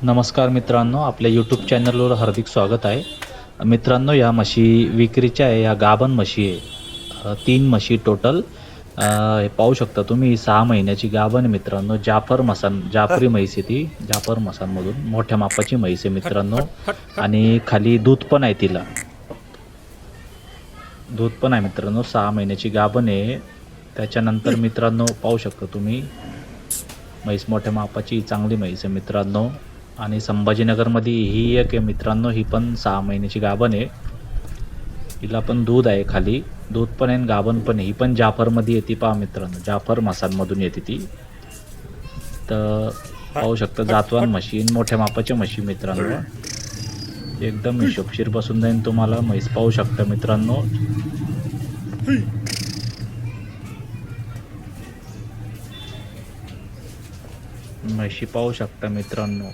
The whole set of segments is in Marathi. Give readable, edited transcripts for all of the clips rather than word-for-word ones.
नमस्कार मित्रांनो, आपल्या यूट्यूब चॅनलवर हार्दिक स्वागत आहे. मित्रांनो, या म्हशी विक्रीच्या आहे. या गाभण म्हशी आहे. 3 म्हशी टोटल. हे पाहू शकता तुम्ही, 6 महिन्याची गाभण आहे मित्रांनो. जाफरी म्हैस आहे ती. जाफर मसानमधून मोठ्या मापाची म्हैस आहे मित्रांनो. आणि खाली दूध पण आहे तिला. दूध पण आहे मित्रांनो. 6 महिन्याची गाभण आहे. त्याच्यानंतर मित्रांनो पाहू शकता तुम्ही, म्हैस मोठ्या मापाची चांगली म्हैस आहे मित्रांनो. आणि संभाजीनगरमध्ये ही एक आहे मित्रांनो. ही पण 6 महिन्याची गाभण आहे. हिला पण दूध आहे खाली. दूध पण आहे आणि गाभण पण आहे. ही पण जाफरमध्ये येते पहा मित्रांनो. जाफर मसानमधून येते ती. तर पाहू शकता, जातवान म्हशी, मोठ्या मापाच्या म्हशी मित्रांनो. एकदम हिशोबशीर बसून जाईन तुम्हाला. म्हैस पाहू शकता मित्रांनो. म्हशी पाहू शकता मित्रांनो.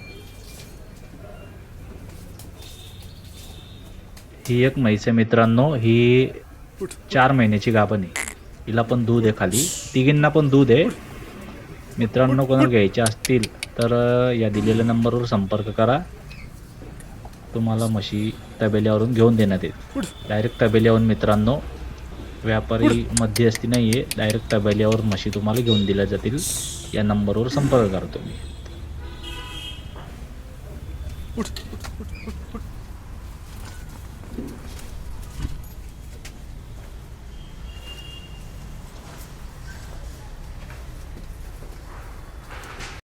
ही एक म्हैस आहे मित्रांनो. ही 4 महिन्याची गाभण आहे. हिला पण दूध आहे खाली. तिघींना पण दूध आहे मित्रांनो. कोणाला घ्यायचे असतील तर या दिलेल्या नंबरवर संपर्क करा. तुम्हाला म्हशी तबेल्यावरून घेऊन देण्यात येईल. डायरेक्ट तबेल्यावरून मित्रांनो. व्यापारी मध्यस्थी नाही आहे. डायरेक्ट तबेल्यावर म्हशी तुम्हाला घेऊन दिल्या जातील. या नंबरवर संपर्क करा तुम्ही.